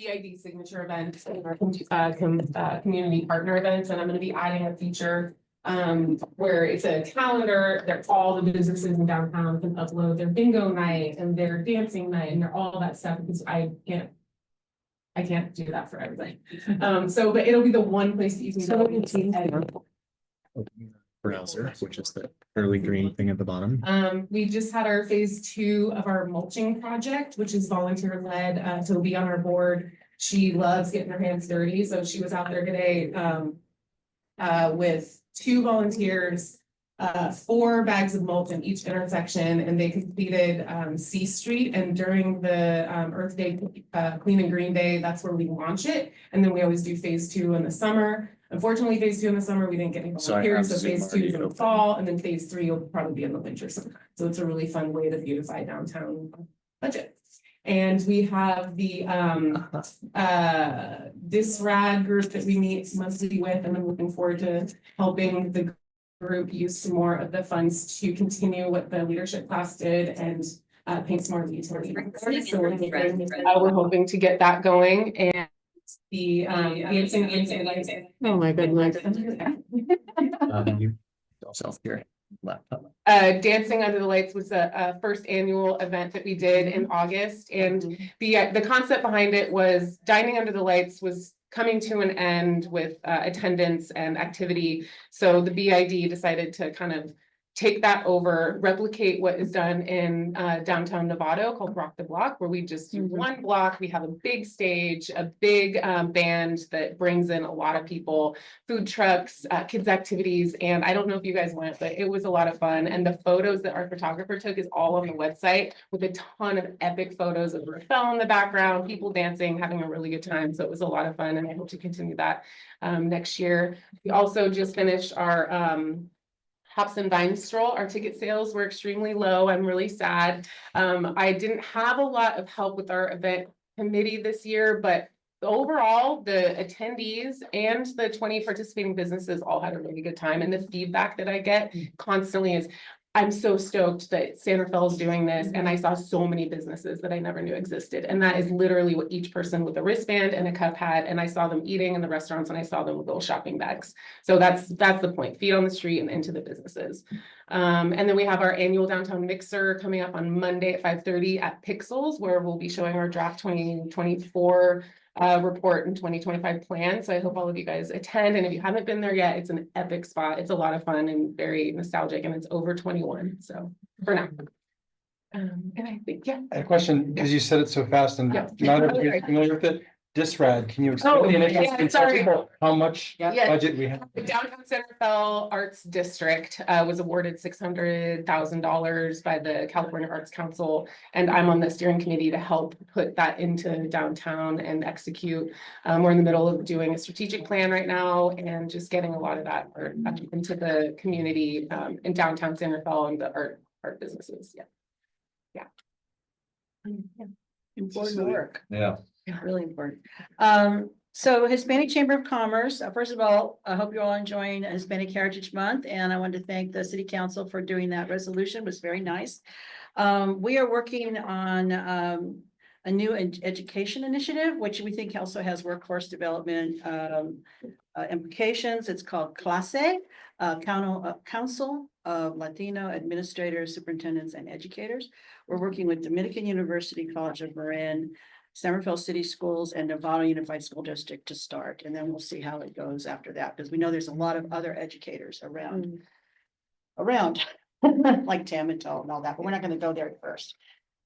BID signature events and our community partner events, and I'm going to be adding a feature where it's a calendar that all the businesses in downtown can upload their bingo night and their dancing night and all that stuff, because I can't do that for everybody. But it'll be the one place that you can go. Browser, which is the early green thing at the bottom. We just had our phase 2 of our mulching project, which is volunteer led. So be on our board. She loves getting her hands dirty, so she was out there today with 2 volunteers, 4 bags of mulch in each intersection, and they completed C Street. And during the Earth Day, Clean and Green Day, that's where we launch it. And then we always do phase 2 in the summer. Unfortunately, phase 2 in the summer, we didn't get any volunteers, so phase 2 is in the fall, and then phase 3 will probably be in the winter sometime. So it's a really fun way to beautify downtown budget. And we have the DISRAD group that we meet monthly with, and I'm looking forward to helping the group use some more of the funds to continue what the leadership class did and paint some more utility. So we're hoping to get that going, and the oh my goodness. Self-care laptop. Dancing Under the Lights was a first annual event that we did in August, and the concept behind it was dining under the lights was coming to an end with attendance and activity. So the BID decided to kind of take that over, replicate what is done in downtown Novato called Rock the Block, where we just do one block. We have a big stage, a big band that brings in a lot of people, food trucks, kids activities. And I don't know if you guys went, but it was a lot of fun. And the photos that our photographer took is all on the website with a ton of epic photos of Rafael in the background, people dancing, having a really good time. So it was a lot of fun, and I hope to continue that next year. We also just finished our Hops and Vine Stroll. Our ticket sales were extremely low. I'm really sad. I didn't have a lot of help with our event committee this year, but overall, the attendees and the 20 participating businesses all had a really good time. And the feedback that I get constantly is, I'm so stoked that San Rafael is doing this. And I saw so many businesses that I never knew existed. And that is literally what each person with a wristband and a cup had. And I saw them eating in the restaurants, and I saw them with little shopping bags. So that's the point, feet on the street and into the businesses. And then we have our annual downtown mixer coming up on Monday at 5:30 at Pixels, where we'll be showing our draft 2024 report and 2025 plan. So I hope all of you guys attend. And if you haven't been there yet, it's an epic spot. It's a lot of fun and very nostalgic, and it's over 21. So for now. And I think, yeah. I have a question, because you said it so fast and Yeah. not everybody's familiar with it. DISRAD, can you explain Oh, the initiatives yeah, in sorry. about how much Yeah. budget we have? The Downtown San Rafael Arts District was awarded $600,000 by the California Arts Council, and I'm on the steering committee to help put that into downtown and execute. We're in the middle of doing a strategic plan right now and just getting a lot of that into the community in downtown San Rafael and the art businesses. Yeah. Important work. Yeah. Really important. So Hispanic Chamber of Commerce, first of all, I hope you're all enjoying Hispanic Heritage Month, and I want to thank the City Council for doing that resolution. It was very nice. We are working on a new education initiative, which we think also has workforce development implications. It's called CLASE, Council of Latino Administrators, Superintendents, and Educators. We're working with Dominican University College of Marin, San Rafael City Schools, and Novato Unified School District to start. And then we'll see how it goes after that, because we know there's a lot of other educators around like Tim and Toll and all that, but we're not going to go there first.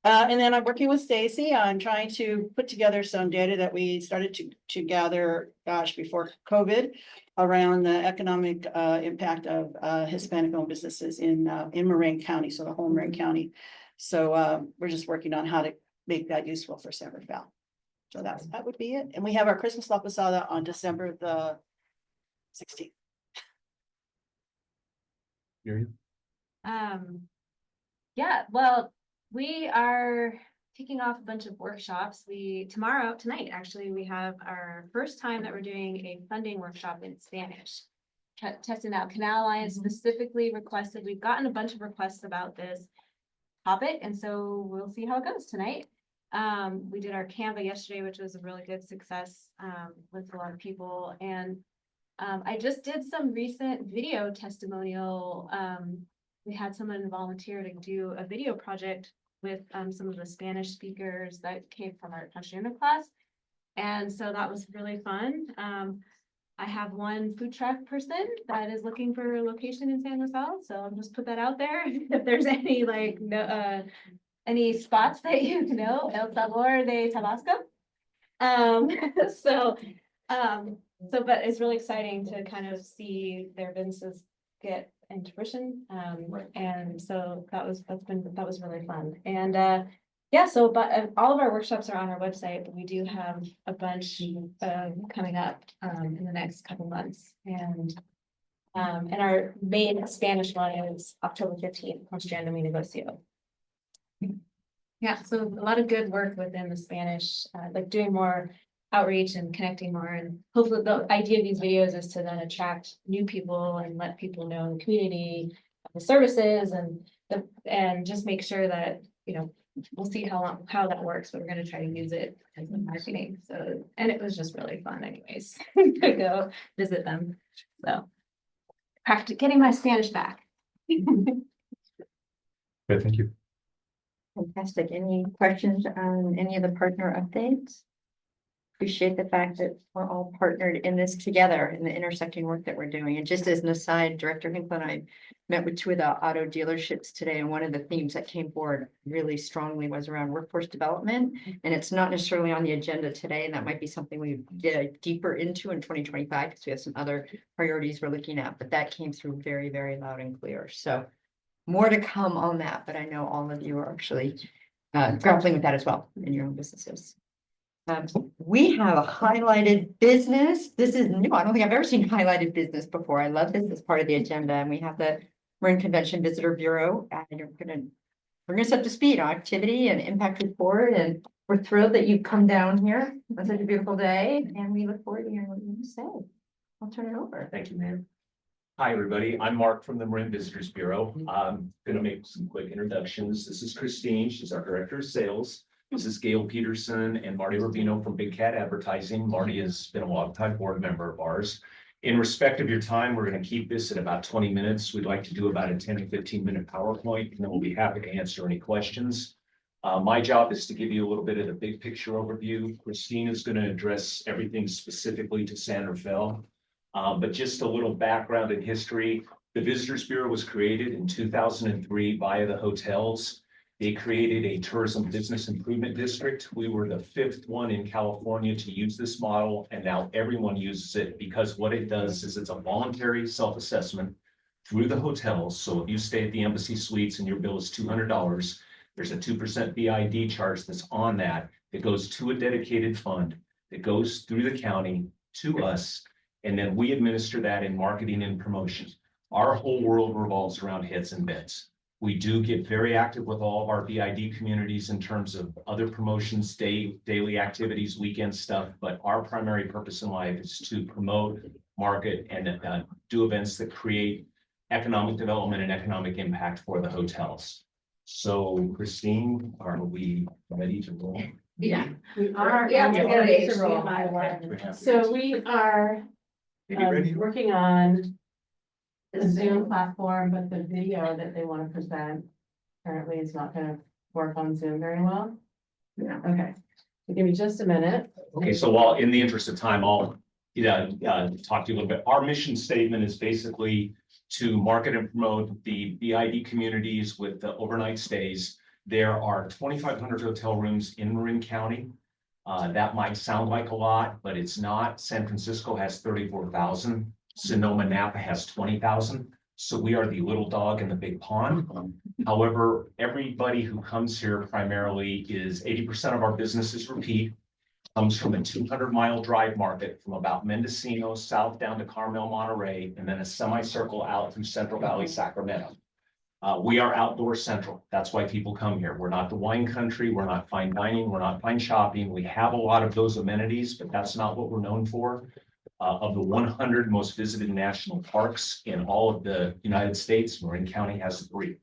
And then I'm working with Stacy on trying to put together some data that we started to gather, before COVID, around the economic impact of Hispanic-owned businesses in Marin County, so the whole Marin County. So we're just working on how to make that useful for San Rafael. So that would be it. And we have our Christmas La Posada on December the 16th. Yeah, well, we are kicking off a bunch of workshops. Tonight, actually, we have our first time that we're doing a funding workshop in Spanish. Testing out Canal Alliance specifically requested. We've gotten a bunch of requests about this topic, and so we'll see how it goes tonight. We did our Canva yesterday, which was a really good success, with a lot of people. And I just did some recent video testimonial. We had someone volunteer to do a video project with some of the Spanish speakers that came from our Passion class. And so that was really fun. I have one food truck person that is looking for a location in San Rafael, so I'll just put that out there. If there's any like no any spots that you know, El Sabor de Tabasco. So but it's really exciting to kind of see their businesses get into fruition. And so that was really fun. And yeah, so but all of our workshops are on our website, but we do have a bunch coming up in the next couple months. And our main Spanish one is October 15th, Construyendo mi negocio. Yeah, so a lot of good work within the Spanish, like doing more outreach and connecting more. And hopefully the idea of these videos is to then attract new people and let people know in the community the services and just make sure that, you know, we'll see how that works, but we're gonna try to use it as a marketing. So, and it was just really fun anyways, to go visit them. So getting my Spanish back. Good, thank you. Fantastic. Any questions on any of the partner updates? Appreciate the fact that we're all partnered in this together in the intersecting work that we're doing. And just as an aside, Director Hinkle and I met with two of the auto dealerships today, and one of the themes that came forward really strongly was around workforce development. And it's not necessarily on the agenda today, and that might be something we get deeper into in 2025 because we have some other priorities we're looking at, but that came through very, very loud and clear. So more to come on that, but I know all of you are actually grappling with that as well in your own businesses. We have a highlighted business. This is new. I don't think I've ever seen highlighted business before. I love this as part of the agenda, and we have the Marin Convention Visitor Bureau, and you're going to bring us up to speed on activity and impact report. And we're thrilled that you've come down here on such a beautiful day, and we look forward to hearing what you have to say. I'll turn it over. Thank you, ma'am. Hi, everybody. I'm Mark from the Marin Visitors Bureau. I'm going to make some quick introductions. This is Christine. She's our Director of Sales. This is Gail Peterson and Marty Rubino from Big Cat Advertising. Marty has been a longtime board member of ours. In respect of your time, we're going to keep this at about 20 minutes. We'd like to do about a 10 to 15-minute PowerPoint, and then we'll be happy to answer any questions. My job is to give you a little bit of the big picture overview. Christine is going to address everything specifically to San Rafael. But just a little background and history. The Visitors Bureau was created in 2003 via the hotels. They created a tourism business improvement district. We were the 5th one in California to use this model, and now everyone uses it because what it does is it's a voluntary self-assessment through the hotels. So if you stay at the Embassy Suites and your bill is $200, there's a 2% BID charge that's on that. It goes to a dedicated fund that goes through the county to us, and then we administer that in marketing and promotion. Our whole world revolves around heads and beds. We do get very active with all of our BID communities in terms of other promotions, daily activities, weekend stuff, but our primary purpose in life is to promote, market, and do events that create economic development and economic impact for the hotels. So Christine, are we ready to roll? Yeah, we are. Yeah, and we're we're ready ready to roll. So we are working on the Zoom platform, but the video that they want to present apparently is not going to work on Zoom very well. Yeah. Okay, so give me just a minute. Okay, so while in the interest of time, I'll talk to you a little bit. Our mission statement is basically to market and promote the BID communities with the overnight stays. There are 2,500 hotel rooms in Marin County. That might sound like a lot, but it's not. San Francisco has 34,000. Sonoma Napa has 20,000. So we are the little dog in the big pond. However, everybody who comes here primarily is 80% of our business is repeat. Comes from a 200-mile drive market from about Mendocino south down to Carmel, Monterey, and then a semicircle out through Central Valley, Sacramento. We are outdoor central. That's why people come here. We're not the wine country. We're not fine dining. We're not fine shopping. We have a lot of those amenities, but that's not what we're known for. Of the 100 most visited national parks in all of the United States, Marin County has 3.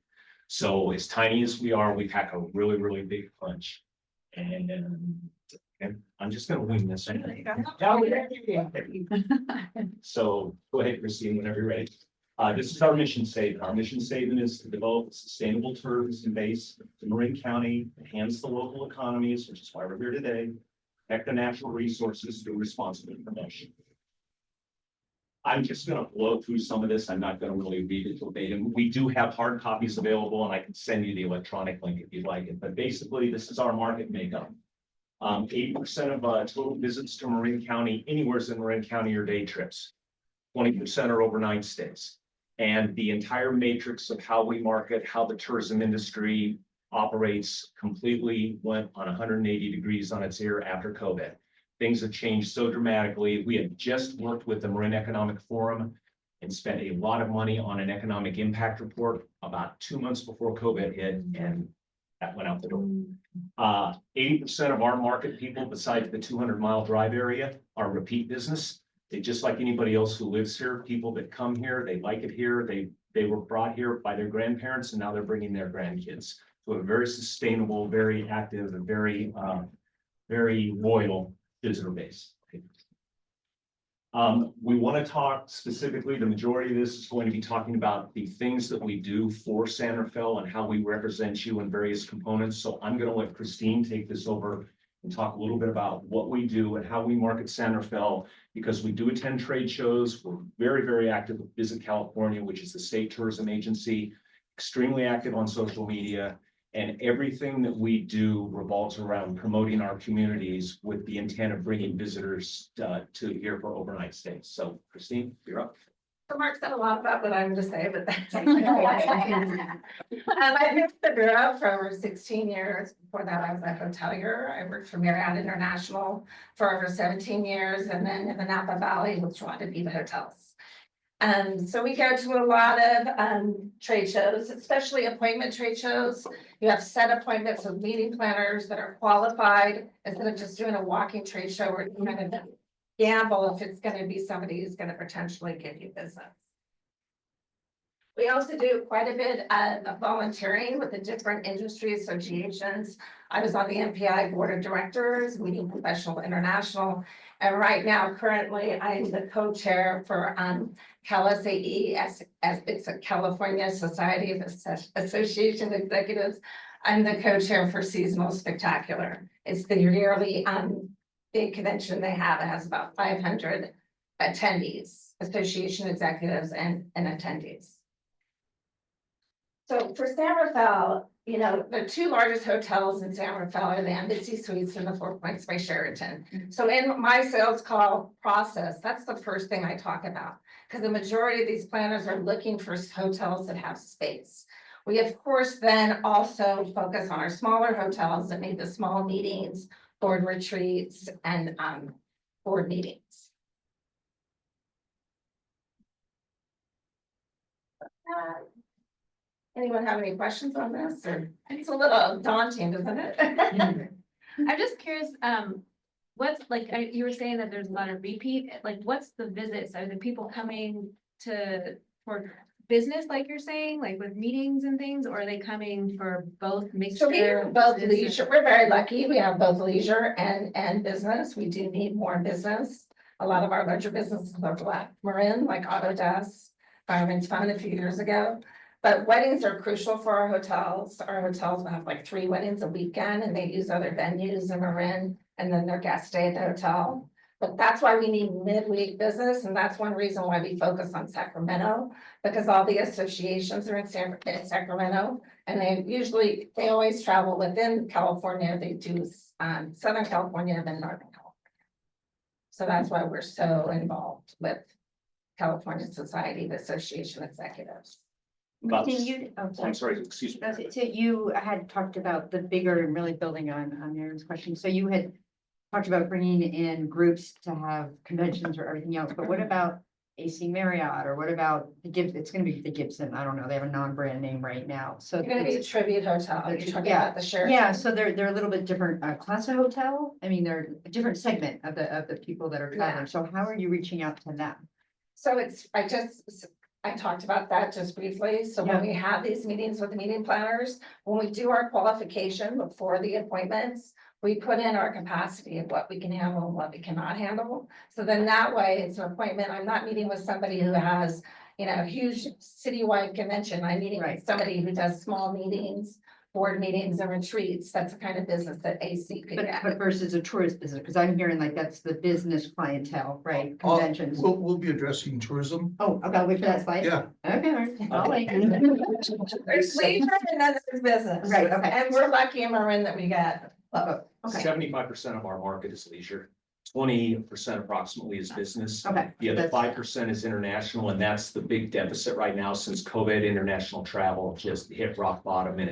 So as tiny as we are, we pack a really, really big punch. And I'm just gonna wing this. So go ahead, Christine, whenever you're ready. This is our mission statement. Our mission statement is to develop a sustainable tourism base in Marin County, enhance the local economies, which is why we're here today, protect the natural resources through responsible promotion. I'm just gonna blow through some of this. I'm not gonna really read it verbatim. We do have hard copies available and I can send you the electronic link if you'd like it, but basically this is our market makeup. 80% of total visits to Marin County, anywhere in Marin County, are day trips. 20% are overnight stays. And the entire matrix of how we market, how the tourism industry operates completely went on 180 degrees on its ear after COVID. Things have changed so dramatically. We had just worked with the Marin Economic Forum and spent a lot of money on an economic impact report about 2 months before COVID hit, and that went out the door. 80% of our market people, besides the 200-mile drive area, are repeat business. They just like anybody else who lives here, people that come here, they like it here. They were brought here by their grandparents and now they're bringing their grandkids. So a very sustainable, very active, and very loyal visitor base. We want to talk specifically, the majority of this is going to be talking about the things that we do for San Rafael and how we represent you in various components. So I'm going to let Christine take this over and talk a little bit about what we do and how we market San Rafael, because we do attend trade shows. We're very, very active with Visit California, which is the state tourism agency, extremely active on social media. And everything that we do revolves around promoting our communities with the intent of bringing visitors to here for overnight stays. So Christine, you're up. So Mark said a lot about what I'm to say, but that's. I've been with the Bureau for over 16 years. Before that, I was a hotelier. I worked for Marriott International for over 17 years, and then in the Napa Valley with Joie de Viva Hotels. So we go to a lot of trade shows, especially appointment trade shows. You have set appointments with meeting planners that are qualified instead of just doing a walking trade show where you kind of gamble if it's going to be somebody who's going to potentially give you business. We also do quite a bit of volunteering with the different industry associations. I was on the MPI board of directors, Meeting Professional International, and right now, currently, I'm the co-chair for CalSAE, as it's a California Society of Association Executives. I'm the co-chair for Seasonal Spectacular. It's the yearly big convention they have. It has about 500 attendees, association executives and attendees. So for San Rafael, you know, the two largest hotels in San Rafael are the Embassy Suites and the Four Points by Sheraton. So in my sales call process, that's the first thing I talk about, because the majority of these planners are looking for hotels that have space. We, of course, then also focus on our smaller hotels that need the small meetings, board retreats, and board meetings. Anyone have any questions on this? Or it's a little daunting, isn't it? I'm just curious, what's like, you were saying that there's a lot of repeat, like, what's the visits? Are the people coming for business, like you're saying, like with meetings and things, or are they coming for both mixture? So we have both leisure. We're very lucky. We have both leisure and business. We do need more business. A lot of our larger businesses are left Marin, like Autodesk, Fireman's Fund a few years ago. But weddings are crucial for our hotels. Our hotels will have like 3 weddings a weekend, and they use other venues in Marin, and then their guests stay at the hotel. But that's why we need midweek business, and that's one reason why we focus on Sacramento, because all the associations are in Sacramento, and they always travel within California. They do Southern California and then Northern California. So that's why we're so involved with California Society of Association Executives. I'm sorry, excuse me. So you had talked about the bigger and really building on Aaron's question. So you had talked about bringing in groups to have conventions or everything else, but what about AC Marriott, or what about the Gibson? It's going to be the Gibson. I don't know. They have a non-brand name right now. So It's going to be a tribute hotel. You're talking about the Sheraton. Yeah, so they're a little bit different class of hotel. I mean, they're a different segment of the people that are traveling. So how are you reaching out to them? So I talked about that just briefly. So when we have these meetings with the meeting planners, when we do our qualification before the appointments, we put in our capacity of what we can handle and what we cannot handle. So then that way it's an appointment. I'm not meeting with somebody who has, you know, a huge citywide convention. I'm meeting with somebody who does small meetings, board meetings and retreats. That's the kind of business that AC could get. But versus a tourist business, because I'm hearing like that's the business clientele, right? Oh, Conventions. We'll be addressing tourism. Oh, I gotta wait for that slide. Yeah. Okay, all right. I'll wait. There's leisure and then there's business. Right, okay. And we're lucky in Marin that we get. Okay, 75% of our market is leisure, 20% approximately is business. okay. The other That's- 5% is international, and that's the big deficit right now since COVID. International travel just hit rock bottom and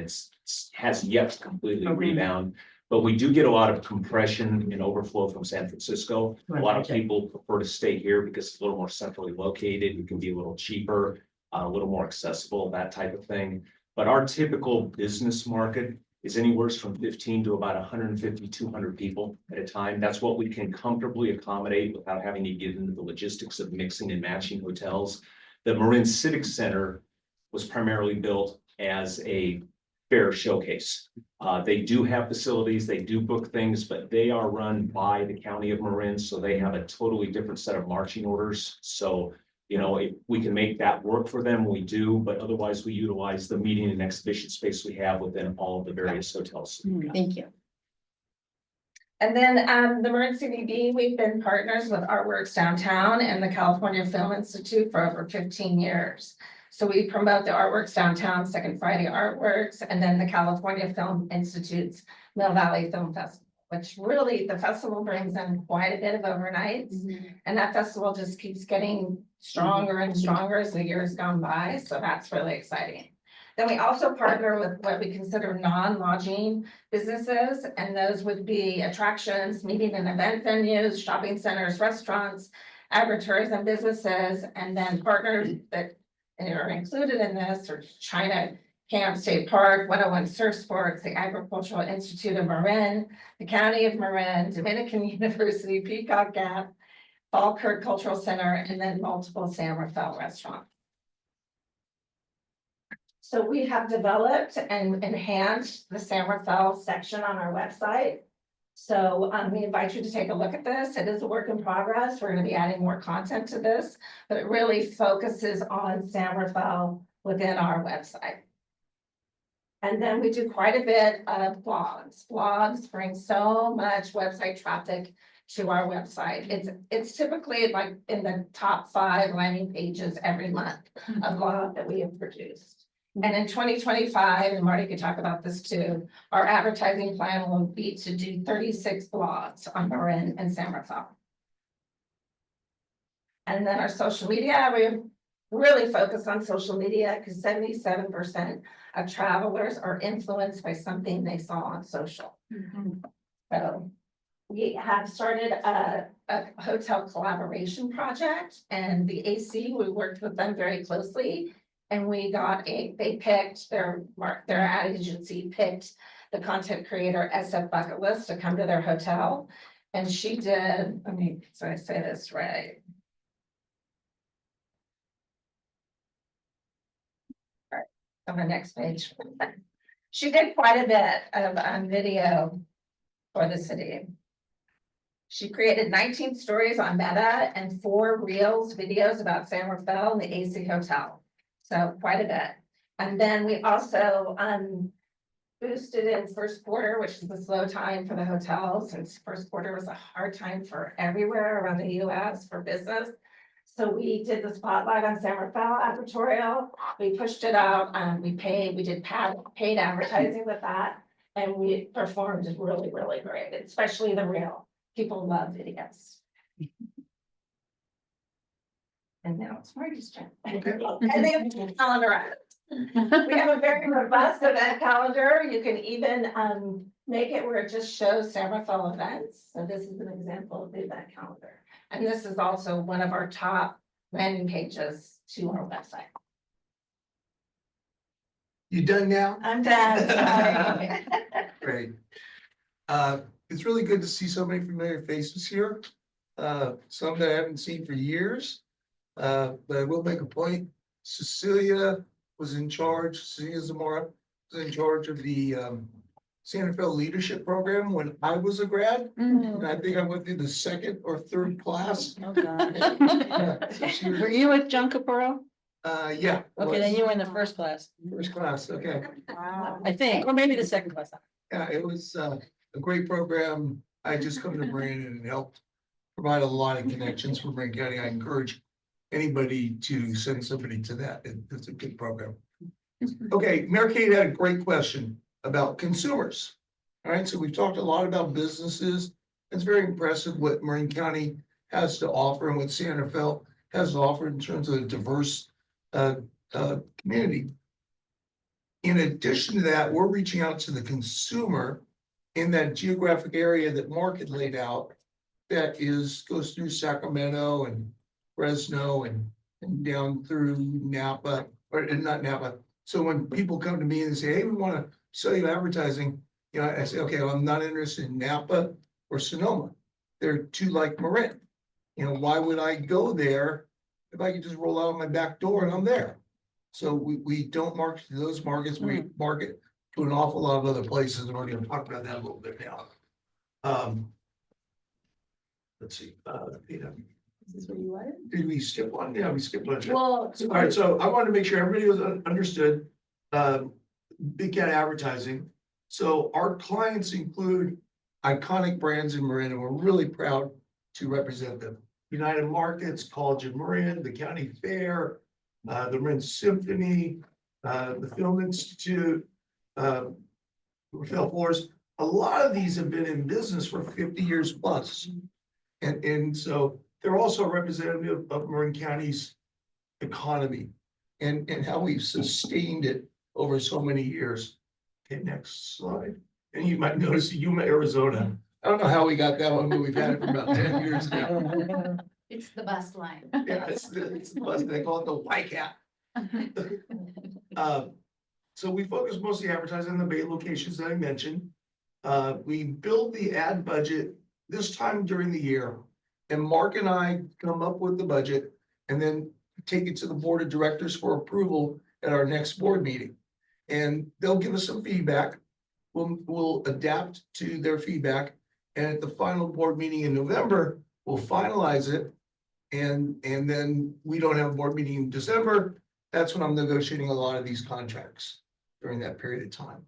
has yet to completely Okay. rebound. But we do get a lot of compression and overflow from San Francisco. A lot of people prefer to stay here because it's a little more centrally located. It can be a little cheaper, a little more accessible, that type of thing. But our typical business market is anywhere from 15 to about 150, 200 people at a time. That's what we can comfortably accommodate without having to get into the logistics of mixing and matching hotels. The Marin Civic Center was primarily built as a fair showcase. They do have facilities, they do book things, but they are run by the county of Marin, so they have a totally different set of marching orders. So, you know, if we can make that work for them, we do, but otherwise we utilize the meeting and exhibition space we have within all of the various hotels. Thank you. And then the Marin CBD, we've been partners with Artworks Downtown and the California Film Institute for over 15 years. So we promote the Artworks Downtown, Second Friday Artworks, and then the California Film Institute's Mill Valley Film Festival, which really, the festival brings in quite a bit of overnights. And that festival just keeps getting stronger and stronger as the years gone by, so that's really exciting. Then we also partner with what we consider non-lodging businesses, and those would be attractions, meeting and event venues, shopping centers, restaurants, agritourism businesses, and then partners that are included in this are China Camp State Park, 101 Surf Sports, the Agricultural Institute of Marin, the County of Marin, Dominican University, Peacock Gap, Falkirk Cultural Center, and then multiple San Rafael restaurants. So we have developed and enhanced the San Rafael section on our website. So we invite you to take a look at this. It is a work in progress. We're going to be adding more content to this, but it really focuses on San Rafael within our website. And then we do quite a bit of blogs. Blogs bring so much website traffic to our website. It's typically like in the top 5 landing pages every month, a blog that we have produced. And in 2025, and Marty could talk about this too, our advertising plan will be to do 36 blogs on Marin and San Rafael. And then our social media, we really focus on social media because 77% of travelers are influenced by something they saw on social. So we have started a hotel collaboration project, and the AC, we worked with them very closely. And we got they picked their ad agency picked the content creator SF Bucket List to come to their hotel. And she did, so I say this right. All right, on the next page. She did quite a bit of video for the city. She created 19 stories on Meta and 4 Reels videos about San Rafael and the AC Hotel. So quite a bit. And then we also boosted in first quarter, which is the slow time for the hotels, since first quarter was a hard time for everywhere around the US for business. So we did the spotlight on San Rafael advertorial. We pushed it out. We did paid advertising with that. And we performed really, really great, especially the reel. People love videos. And now it's Marty's turn. And they have a calendar on it. We have a very robust event calendar. You can even make it where it just shows San Rafael events. So this is an example of the event calendar. And this is also one of our top landing pages to our website. You done now? I'm done. Sorry. Great. It's really good to see so many familiar faces here. Some that I haven't seen for years. But I will make a point. Cecilia was in charge, Cecilia Zamora was in charge of the Santa Fe Leadership Program when I was a grad. And I think I went through the second or third class. Oh, God. So she was, Were you with John Caporo? yeah. Okay, then you were in the first class, First class, okay. I think, or maybe the second class. Yeah, it was a great program. I just come to Marin and it helped provide a lot of connections for Marin County. I encourage anybody to send somebody to that. It's a good program. Okay, Mary Kate had a great question about consumers. All right, so we've talked a lot about businesses. It's very impressive what Marin County has to offer and what Santa Fe has to offer in terms of a diverse community. In addition to that, we're reaching out to the consumer in that geographic area that Mark had laid out that goes through Sacramento and Fresno and down through Napa, or not Napa. So when people come to me and say, hey, we want to sell you advertising, you know, I say, okay, well, I'm not interested in Napa or Sonoma. They're too like Marin. You know, why would I go there if I could just roll out my back door and I'm there? So we don't market to those markets, we market to an awful lot of other places, and we're gonna talk about that a little bit now. Let's see, Is this where you are? did we skip one? Yeah, we skipped one. Well, All right, so I wanted to make sure everybody was understood, Big Cat Advertising. So our clients include iconic brands in Marin, and we're really proud to represent them. United Markets, College of Marin, the County Fair, the Marin Symphony, the Film Institute, Rafael Flores. A lot of these have been in business for 50 years plus. And so they're also representative of Marin County's economy and how we've sustained it over so many years. Okay, next slide. And you might notice Yuma, Arizona. I don't know how we got that one, but we've had it for about 10 years now. It's the bus line. Yeah, it's the bus, they call it the White Cat. So we focus mostly advertising on the Bay locations that I mentioned. We build the ad budget this time during the year. And Mark and I come up with the budget and then take it to the board of directors for approval at our next board meeting. And they'll give us some feedback. We'll adapt to their feedback. And at the final board meeting in November, we'll finalize it. And then we don't have a board meeting in December. That's when I'm negotiating a lot of these contracts during that period of time.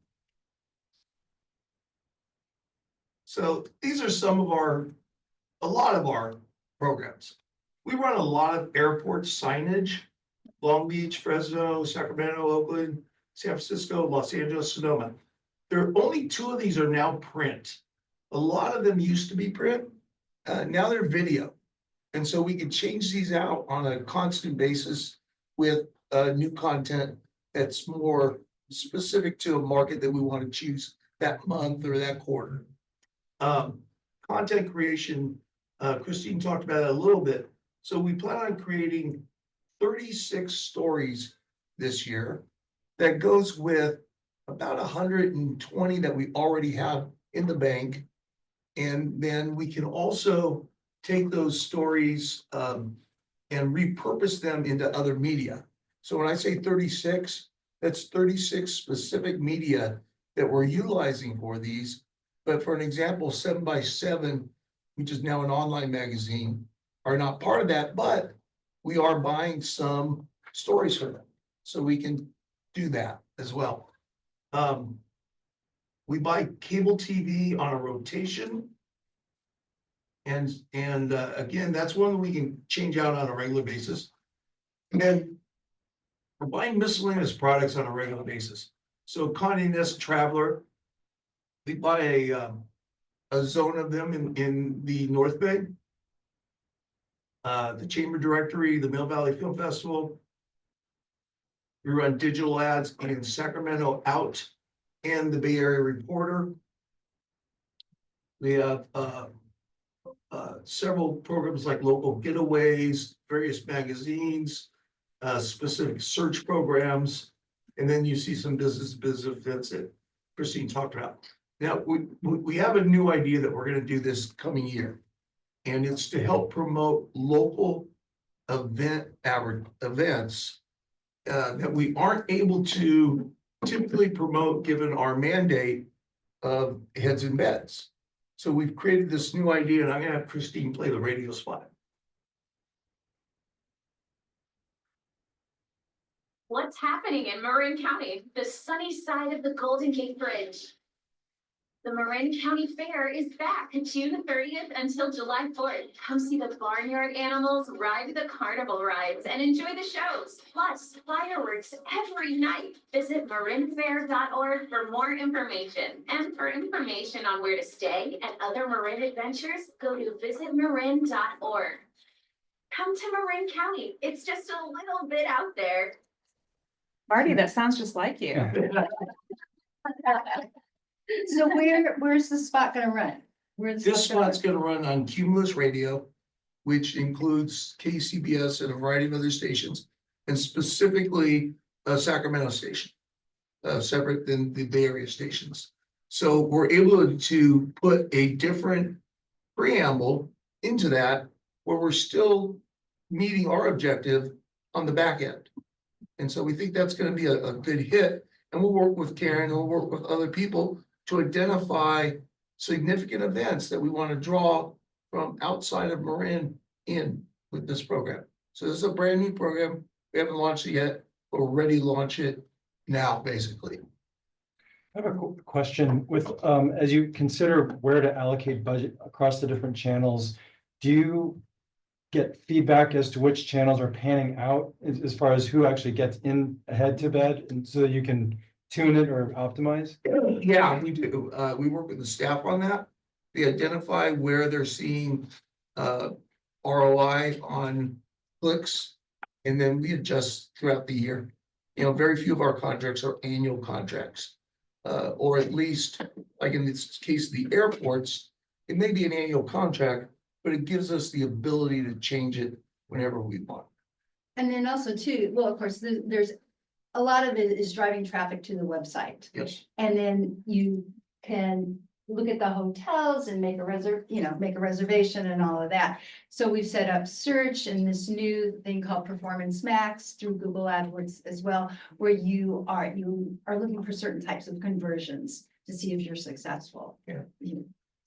So these are some of a lot of our programs. We run a lot of airport signage, Long Beach, Fresno, Sacramento, Oakland, San Francisco, Los Angeles, Sonoma. There are only 2 of these are now print. A lot of them used to be print. Now they're video. And so we can change these out on a constant basis with new content that's more specific to a market that we want to choose that month or that quarter. Content creation, Christine talked about it a little bit. So we plan on creating 36 stories this year that goes with about 120 that we already have in the bank. And then we can also take those stories and repurpose them into other media. So when I say 36, that's 36 specific media that we're utilizing for these. But for an example, 7x7, which is now an online magazine, are not part of that, but we are buying some stories for them. So we can do that as well. We buy cable TV on a rotation. And again, that's one we can change out on a regular basis. And then we're buying miscellaneous products on a regular basis. So Condé Nast Traveler, we buy a zone of them in the North Bay. The Chamber Directory, the Mill Valley Film Festival. We run digital ads in Sacramento Out and the Bay Area Reporter. We have several programs like local getaways, various magazines, specific search programs, and then you see some business events that Christine talked about. Now, we have a new idea that we're going to do this coming year, and it's to help promote local events that we aren't able to typically promote given our mandate of heads in beds. So we've created this new idea, and I'm gonna have Christine play the radio spot. What's happening in Marin County, the sunny side of the Golden Gate Bridge? The Marin County Fair is back June 30th until July 4th. Come see the barnyard animals, ride the carnival rides, and enjoy the shows. Plus, fireworks every night. Visit marinfair.org for more information. And for information on where to stay and other Marin adventures, go to visitmarin.org. Come to Marin County. It's just a little bit out there. Marty, that sounds just like you. So where's the spot gonna run? Where's This spot's gonna run on Cumulus Radio, which includes KCBS and a variety of other stations, and specifically a Sacramento station. Separate than the Bay Area stations. So we're able to put a different preamble into that where we're still meeting our objective on the back end. And so we think that's gonna be a good hit, and we'll work with Karen, and we'll work with other people to identify significant events that we want to draw from outside of Marin in with this program. So this is a brand new program. We haven't launched it yet, but we're ready to launch it now, basically. I have a question with, as you consider where to allocate budget across the different channels, do you get feedback as to which channels are panning out as far as who actually gets in ahead to bed, and so that you can tune it or optimize? Yeah, we do. We work with the staff on that. We identify where they're seeing ROI on clicks, and then we adjust throughout the year. You know, very few of our contracts are annual contracts. Or at least, like in this case, the airports, it may be an annual contract, but it gives us the ability to change it whenever we want. And then also too, well, of course, there's a lot of it is driving traffic to the website. Yes. And then you can look at the hotels and make a reservation and all of that. So we've set up search and this new thing called Performance Max through Google AdWords as well, where you are looking for certain types of conversions to see if you're successful. Yeah.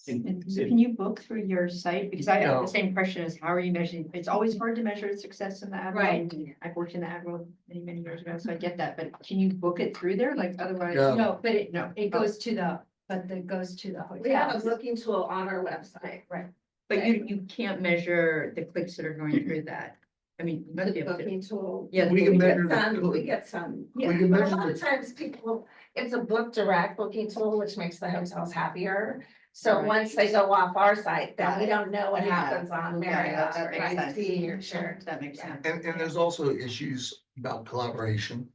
Can you book through your site? Because I have No. the same question as how are you measuring? It's always hard to measure success in the ad world. Right. I've worked in the ad world many years ago, so I get that, but can you book it through there? Like otherwise? No. No, but it No. goes to the, hotel. We have a booking tool on our website. Right. But you can't measure the clicks that are going through that. I mean, you must be The able to. booking tool. Yeah. We can We measure get some, we the, get some. we can But a measure lot of the, times people, it's a book direct booking tool, which makes the hotels happier. So Right. once they go off our site, then Got we it. don't know what Yeah. happens on Okay, Marriott, that makes right? sense. See, or sure. That makes sense. and there's also issues about collaboration.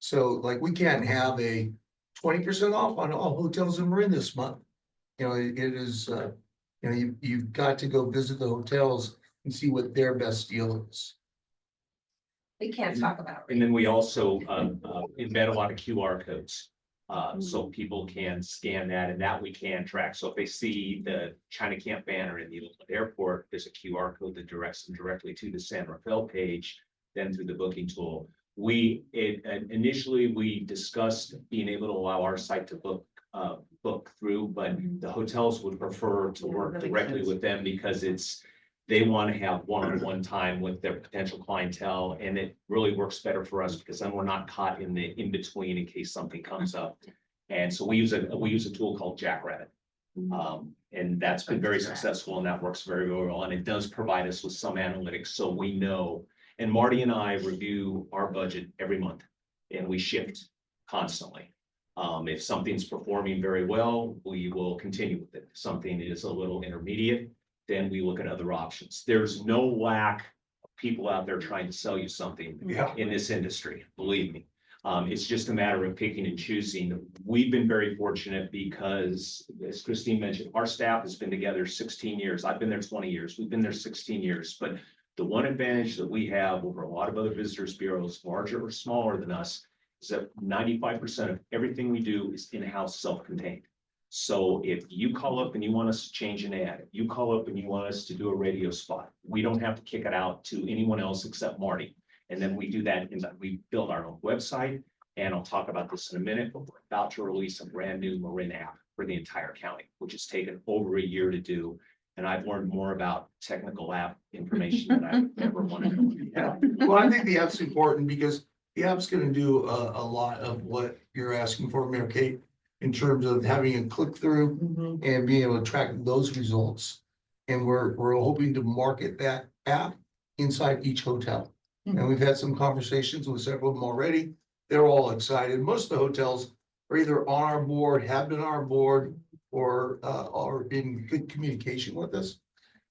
So like we can't have a 20% off on all hotels in Marin this month. You know, it is, you know, you've got to go visit the hotels and see what their best deal is. We can't talk about. And then we also embed a lot of QR codes. So people can scan that and that we can track. So if they see the China Camp banner in the Oakland airport, there's a QR code that directs them directly to the San Rafael page, then through the booking tool. Initially, we discussed being able to allow our site to book through, but the hotels would prefer to work that makes directly sense. with them because they want to have one-on-one time with their potential clientele, and it really works better for us because then we're not caught in the in-between in case something comes up. And so we use a tool called Jackrabbit. And that's been very successful and that works very, very well. And it does provide us with some analytics, so we know. And Marty and I review our budget every month and we shift constantly. If something's performing very well, we will continue with it. If something is a little intermediate, then we look at other options. There's no lack of people out there trying to sell you something Yeah. in this industry, believe me. It's just a matter of picking and choosing. We've been very fortunate because, as Christine mentioned, our staff has been together 16 years. I've been there 20 years. We've been there 16 years. But the one advantage that we have over a lot of other visitors bureaus, larger or smaller than us, is that 95% of everything we do is in-house, self-contained. So if you call up and you want us to change an ad, if you call up and you want us to do a radio spot, we don't have to kick it out to anyone else except Marty. And then we do that, and we build our own website, and I'll talk about this in a minute, but we're about to release a brand new Marin app. for the entire county, which has taken over a year to do. And I've learned more about technical app information than I've ever wanted to. Yeah, well, I think the app's important because the app's gonna do a lot of what you're asking for, Mayor Kate, in terms of having a click through and being able to track those results. And we're hoping to market that app inside each hotel. And we've had some conversations with several of them already. They're all excited. Most of the hotels are either on our board, have been on our board, or are in good communication with us.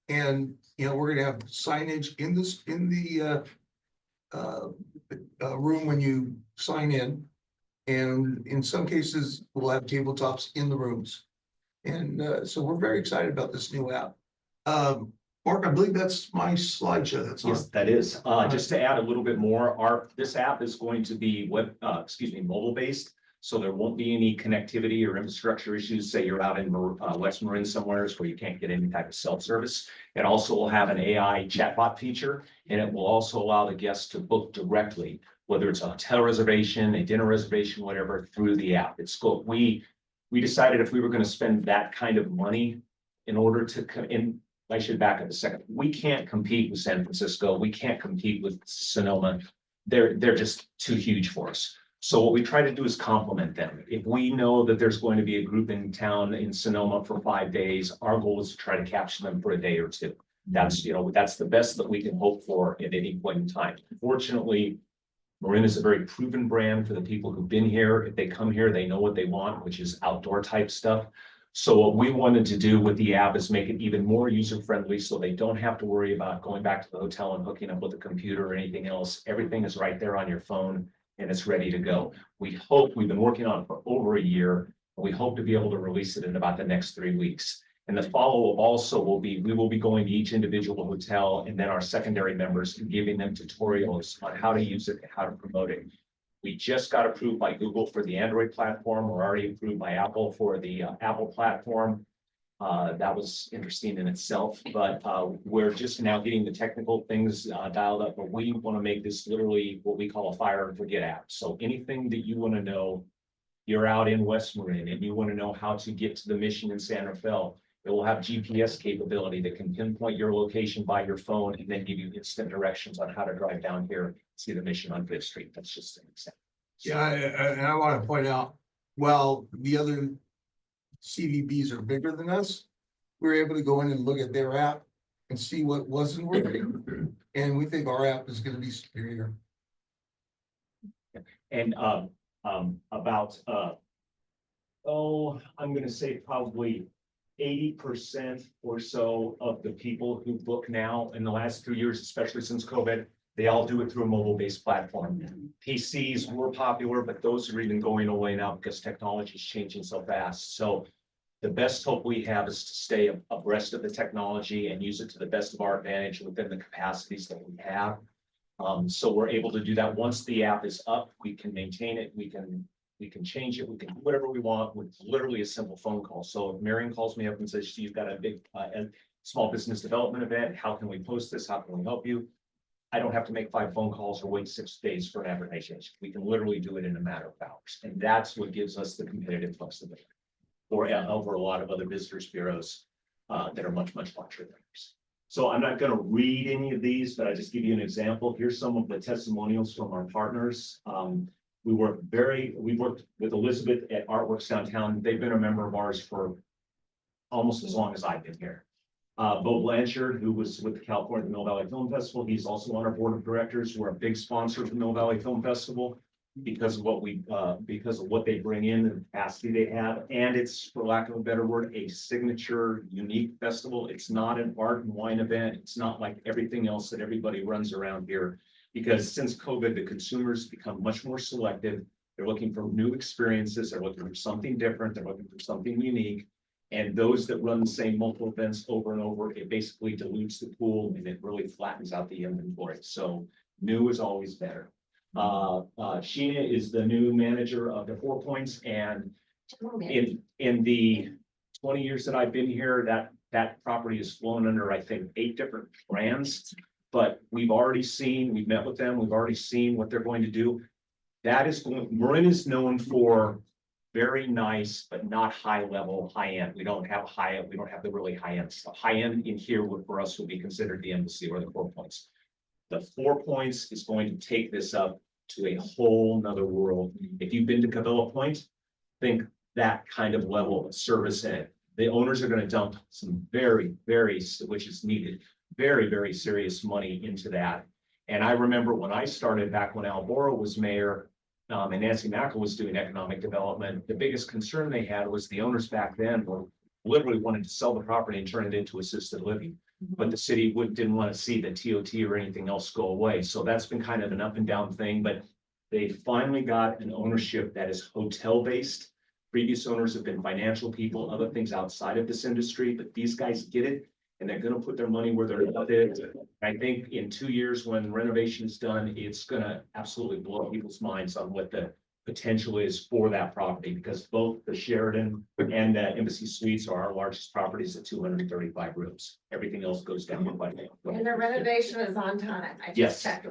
And, you know, we're gonna have signage in this, in the room when you sign in. And in some cases, we'll have tabletops in the rooms. And so we're very excited about this new app. Mark, I believe that's my slideshow that's on. Yes, that is. Just to add a little bit more, this app is going to be mobile based. So there won't be any connectivity or infrastructure issues. Say you're out in West Marin somewhere where you can't get any type of self-service. It also will have an AI chatbot feature, and it will also allow the guests to book directly, whether it's a hotel reservation, a dinner reservation, whatever, through the app. We decided if we were going to spend that kind of money in order to I should back up a second. We can't compete with San Francisco. We can't compete with Sonoma. They're just too huge for us. So what we try to do is complement them. If we know that there's going to be a group in town in Sonoma for 5 days, our goal is to try to capture them for a day or two. That's the best that we can hope for at any point in time. Fortunately, Marin is a very proven brand for the people who've been here. If they come here, they know what they want, which is outdoor type stuff. So what we wanted to do with the app is make it even more user-friendly so they don't have to worry about going back to the hotel and hooking up with a computer or anything else. Everything is right there on your phone and it's ready to go. We've been working on it for over a year. And we hope to be able to release it in about the next 3 weeks. And the follow-up also will be, we will be going to each individual hotel and then our secondary members and giving them tutorials on how to use it and how to promote it. We just got approved by Google for the Android platform. We're already approved by Apple for the Apple platform. That was interesting in itself, but we're just now getting the technical things dialed up. But we want to make this literally what we call a fire and forget app. So anything that you want to know, you're out in West Marin and you want to know how to get to the Mission in San Rafael, it will have GPS capability that can pinpoint your location by your phone and then give you instant directions on how to drive down here and see the Mission on 5th Street. That's just an example. Yeah, and I want to point out, while the other CVBs are bigger than us, we're able to go in and look at their app and see what wasn't working. And we think our app is going to be superior. And about I'm going to say probably 80% or so of the people who book now in the last 2 years, especially since COVID, they all do it through a mobile-based platform. PCs were popular, but those are even going away now because technology is changing so fast. So the best hope we have is to stay abreast of the technology and use it to the best of our advantage within the capacities that we have. So we're able to do that. Once the app is up, we can maintain it. We can change it. We can do whatever we want with literally a simple phone call. So if Marion calls me up and says, you've got a big small business development event, how can we post this? How can we help you? I don't have to make 5 phone calls or wait 6 days for an advertisement. We can literally do it in a matter of hours. And that's what gives us the competitive flexibility over a lot of other visitors bureaus that are much, much larger than ours. So I'm not going to read any of these, but I just give you an example. Here's some of the testimonials from our partners. We worked with Elizabeth at Artworks Downtown. They've been a member of ours for almost as long as I've been here. Bo Blanchard, who was with the California Mill Valley Film Festival, he's also on our board of directors. We're a big sponsor of the Mill Valley Film Festival because of what they bring in and the capacity they have. And it's, for lack of a better word, a signature, unique festival. It's not an art and wine event. It's not like everything else that everybody runs around here. Because since COVID, the consumers become much more selective. They're looking for new experiences. They're looking for something different. They're looking for something unique. And those that run the same multiple events over and over, it basically dilutes the pool and it really flattens out the inventory. So new is always better. Sheena is the new manager of the 4 Points. And in the 20 years that I've been here, that property has flown under, I think, 8 different brands. But we've met with them. We've already seen what they're going to do. Marin is known for very nice, but not high level, high end. We don't have the really high end stuff. High end in here would, for us, would be considered the Embassy or the 4 Points. The 4 Points is going to take this up to a whole nother world. If you've been to Cabela Point, think that kind of level of service in it. The owners are going to dump some very, which is needed, very serious money into that. And I remember when I started back when Al Boro was mayor, and Nancy Mackle was doing economic development, the biggest concern they had was the owners back then were literally wanted to sell the property and turn it into assisted living. But the city didn't want to see the TOT or anything else go away. So that's been kind of an up and down thing, but they finally got an ownership that is hotel based. Previous owners have been financial people, other things outside of this industry, but these guys get it. And they're gonna put their money where they're at. I think in 2 years, when renovation is done, it's gonna absolutely blow people's minds on what the potential is for that property, because both the Sheridan and the Embassy Suites are our largest properties at 235 rooms. Everything else goes down quite a bit. And the renovation is on time. I Yes. just checked.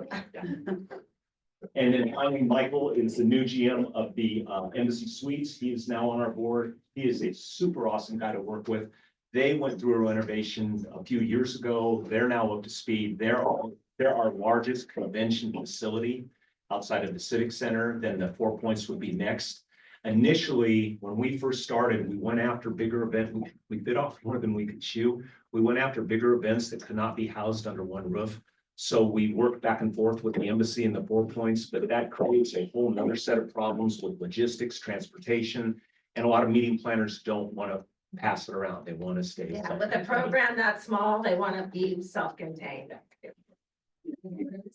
And then finally, Michael is the new GM of the Embassy Suites. He is now on our board. He is a super awesome guy to work with. They went through a renovation a few years ago. They're now up to speed. They're our largest convention facility outside of the Civic Center. Then the 4 Points would be next. Initially, when we first started, we went after bigger events. We bit off more than we could chew. We went after bigger events that could not be housed under one roof. So we worked back and forth with the Embassy and the 4 Points, but that creates a whole nother set of problems with logistics, transportation, and a lot of meeting planners don't want to pass it around. They want to stay. Yeah, with a program that small, they want to be self-contained.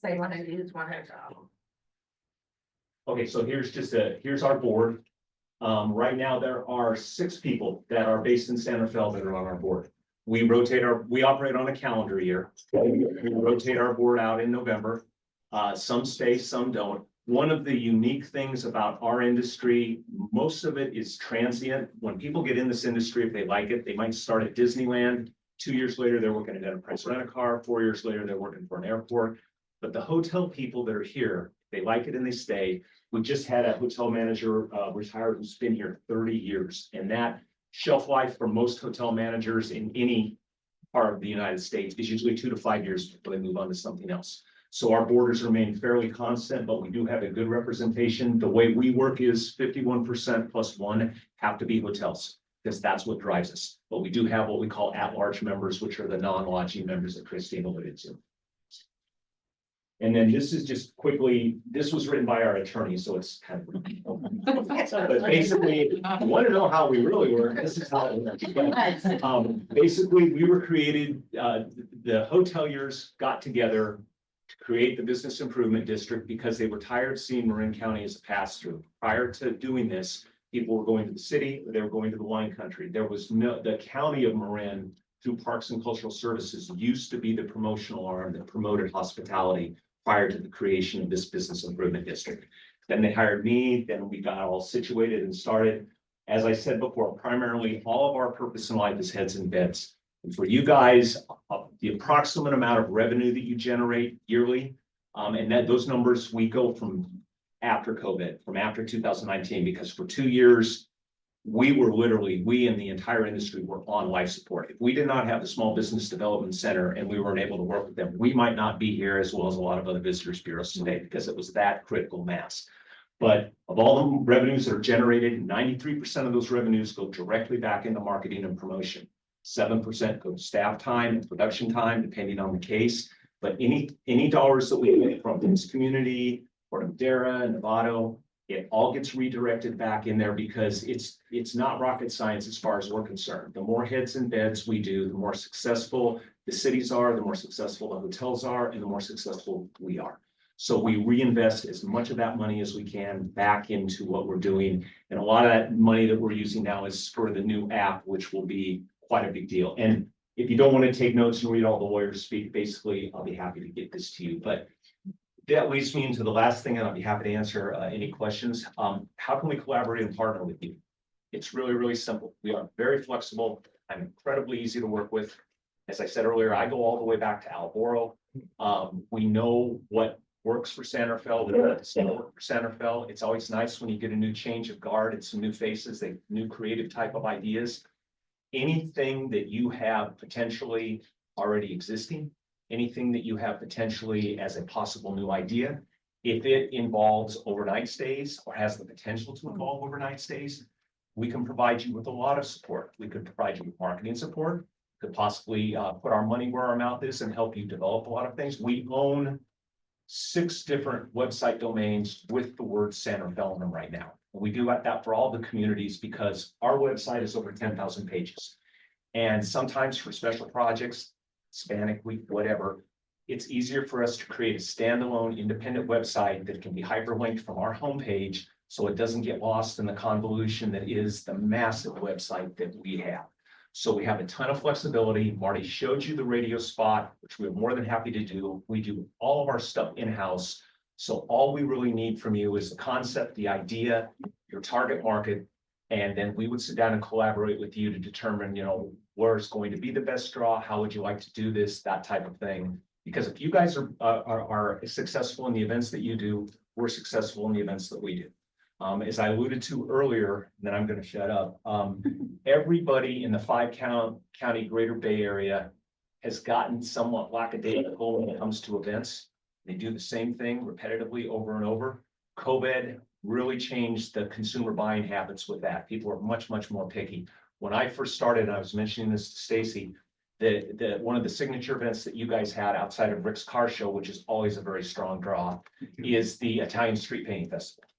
They want to use one hotel. Okay, so here's our board. Right now, there are 6 people that are based in Santa Fe that are on our board. We operate on a calendar year. We rotate our board out in November. Some stay, some don't. One of the unique things about our industry, most of it is transient. When people get in this industry, if they like it, they might start at Disneyland. 2 years later, they're working at Enterprise Rent-A-Car. 4 years later, they're working for an airport. But the hotel people that are here, they like it and they stay. We just had a hotel manager retired who's been here 30 years. And that shelf life for most hotel managers in any part of the United States is usually 2 to 5 years before they move on to something else. So our borders remain fairly constant, but we do have a good representation. The way we work is 51% plus 1 have to be hotels, because that's what drives us. But we do have what we call at-large members, which are the non-lodging members that Christine alluded to. And then this is just quickly, this was written by our attorney, so it's kind of. But basically, if you want to know how we really work, this is how it works. Basically, we were created, the hoteliers got together to create the business improvement district because they were tired of seeing Marin County as a pass-through. Prior to doing this, people were going to the city, or they were going to the wine country. There was the county of Marin through Parks and Cultural Services used to be the promotional arm that promoted hospitality prior to the creation of this business improvement district. Then they hired me, then we got all situated and started. As I said before, primarily all of our purpose in life is heads and beds. And for you guys, the approximate amount of revenue that you generate yearly, and that those numbers, we go from after COVID, from after 2019, because for 2 years, we and the entire industry were on life support. If we did not have the Small Business Development Center and we weren't able to work with them, we might not be here as well as a lot of other visitors bureaus today, because it was that critical mass. But of all the revenues that are generated, 93% of those revenues go directly back into marketing and promotion. 7% go to staff time and production time, depending on the case. But any dollars that we get from this community, Port Madera, Novato, it all gets redirected back in there, because it's not rocket science as far as we're concerned. The more heads and beds we do, the more successful the cities are, the more successful the hotels are, and the more successful we are. So we reinvest as much of that money as we can back into what we're doing. And a lot of that money that we're using now is for the new app, which will be quite a big deal. And if you don't want to take notes and read all the lawyers speak, basically, I'll be happy to get this to you. But that leads me into the last thing, and I'll be happy to answer any questions. How can we collaborate and partner with you? It's really, really simple. We are very flexible. I'm incredibly easy to work with. As I said earlier, I go all the way back to Al Boro. We know what works for Santa Fe, that doesn't work for Santa Fe. It's always nice when you get a new change of guard, it's some new faces, new creative type of ideas. Anything that you have potentially already existing, anything that you have potentially as a possible new idea, if it involves overnight stays or has the potential to involve overnight stays, we can provide you with a lot of support. We could provide you with marketing support, could possibly put our money where our mouth is and help you develop a lot of things. We own 6 different website domains with the word Santa Fe in them right now. And we do that for all the communities because our website is over 10,000 pages. And sometimes for special projects, Hispanic Week, whatever, it's easier for us to create a standalone independent website that can be hyperlinked from our homepage so it doesn't get lost in the convolution that is the massive website that we have. So we have a ton of flexibility. Marty showed you the radio spot, which we're more than happy to do. We do all of our stuff in-house. So all we really need from you is the concept, the idea, your target market, and then we would sit down and collaborate with you to determine, where's going to be the best draw, how would you like to do this, that type of thing. Because if you guys are successful in the events that you do, we're successful in the events that we do. As I alluded to earlier, and then I'm going to shut up. Everybody in the 5-county Greater Bay Area has gotten somewhat lackadaisical when it comes to events. They do the same thing repetitively over and over. COVID really changed the consumer buying habits with that. People are much, much more picky. When I first started, and I was mentioning this to Stacy, one of the signature events that you guys had outside of Rick's Car Show, which is always a very strong draw, is the Italian Street Painting Festival.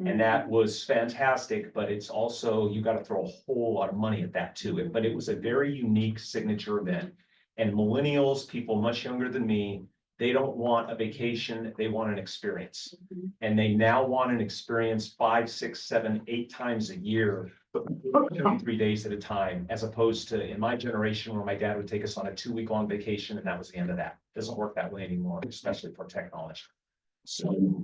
And that was fantastic, but it's also, you got to throw a whole lot of money at that too. But it was a very unique signature event. And millennials, people much younger than me, they don't want a vacation, they want an experience. And they now want an experience 5, 6, 7, 8 times a year, but 3 days at a time, as opposed to in my generation where my dad would take us on a 2-week-long vacation and that was the end of that. It doesn't work that way anymore, especially for technology. So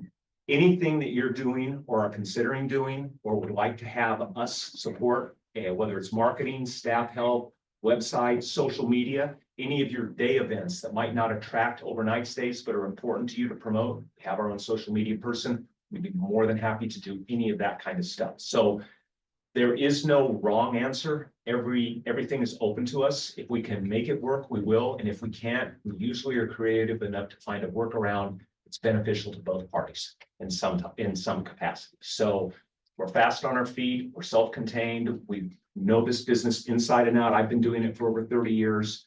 anything that you're doing or are considering doing or would like to have us support, whether it's marketing, staff help, website, social media, any of your day events that might not attract overnight stays but are important to you to promote, have our own social media person, we'd be more than happy to do any of that kind of stuff. So there is no wrong answer. Everything is open to us. If we can make it work, we will. And if we can't, we usually are creative enough to find a workaround that's beneficial to both parties in some capacity. So we're fast on our feet. We're self-contained. We know this business inside and out. I've been doing it for over 30 years.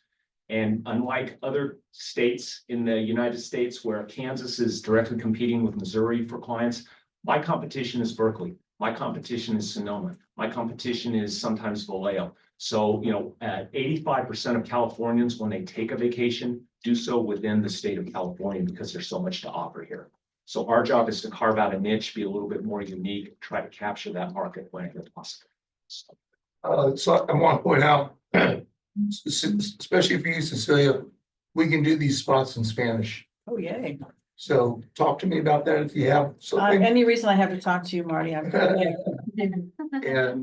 And unlike other states in the United States where Kansas is directly competing with Missouri for clients, my competition is Berkeley. My competition is Sonoma. My competition is sometimes Vallejo. So, 85% of Californians, when they take a vacation, do so within the state of California because there's so much to offer here. So our job is to carve out a niche, be a little bit more unique, try to capture that market whenever possible. So I want to point out, especially for you, Cecilia, we can do these spots in Spanish. Oh, yay. So talk to me about that if you have something. Any reason I have to talk to you, Marty? And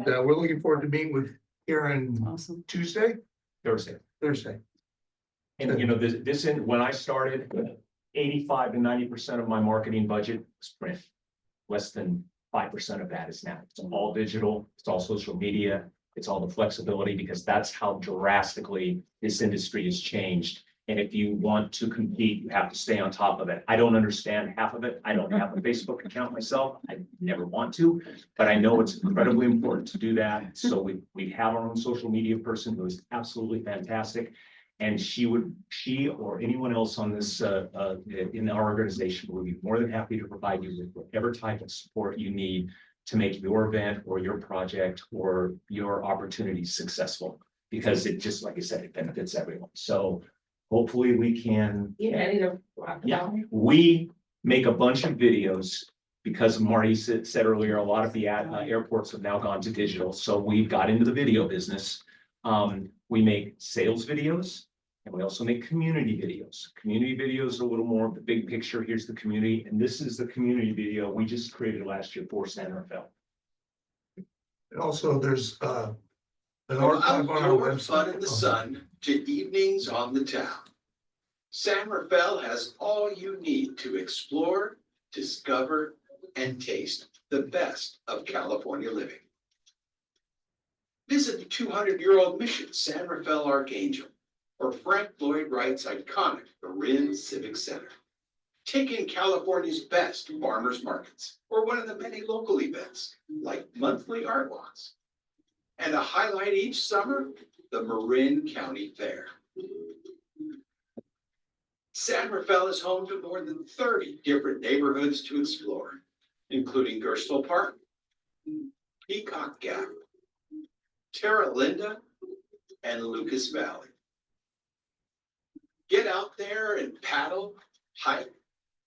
we're looking forward to meeting with Karen Awesome. Thursday. And when I started, 85 to 90% of my marketing budget was print. Less than 5% of that is now. It's all digital, it's all social media, it's all the flexibility because that's how drastically this industry has changed. And if you want to compete, you have to stay on top of it. I don't understand half of it. I don't have a Facebook account myself. I never want to, but I know it's incredibly important to do that. So we have our own social media person who is absolutely fantastic. And she or anyone else on this in our organization will be more than happy to provide you with whatever type of support you need to make your event or your project or your opportunity successful. Because it just, like I said, it benefits everyone. So hopefully we can. We make a bunch of videos because Marty said earlier, a lot of the airports have now gone to digital. So we got into the video business. We make sales videos and we also make community videos. Community videos are a little more of the big picture. Here's the community. And this is the community video we just created last year for Santa Fe. And also there's an archive on our website. Fun in the sun to evenings on the town. San Rafael has all you need to explore, discover, and taste the best of California living. Visit the 200-year-old mission San Rafael Archangel or Frank Lloyd Wright's iconic Marin Civic Center. Take in California's best farmers markets or one of the many local events like monthly art walks. And a highlight each summer, the Marin County Fair. San Rafael is home to more than 30 different neighborhoods to explore, including Gerstle Park, Peacock Gap, Terra Linda, and Lucas Valley. Get out there and paddle, hike,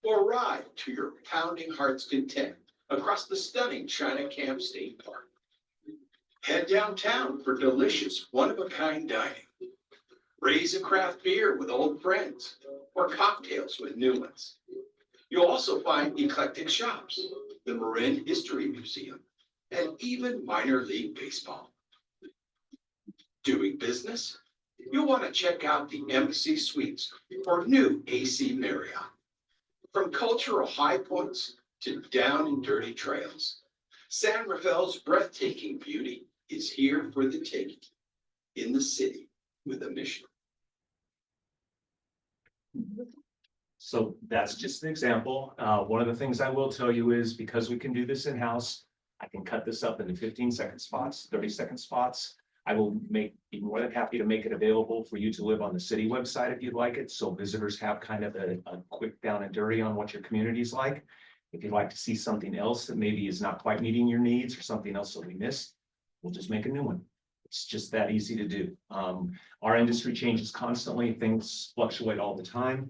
or ride to your pounding heart's content across the stunning China Camp State Park. Head downtown for delicious one-of-a-kind dining. Raise a craft beer with old friends or cocktails with new ones. You'll also find eclectic shops, the Marin History Museum, and even minor league baseball. Doing business? You'll want to check out the Embassy Suites or new AC Marriott. From cultural high points to down and dirty trails, San Rafael's breathtaking beauty is here for the taking in the city with a mission. So that's just an example. One of the things I will tell you is because we can do this in-house, I can cut this up into 15-second spots, 30-second spots. I will be more than happy to make it available for you to live on the city website if you'd like it. So visitors have kind of a quick down and dirty on what your community is like. If you'd like to see something else that maybe is not quite meeting your needs or something else that we missed, we'll just make a new one. It's just that easy to do. Our industry changes constantly. Things fluctuate all the time,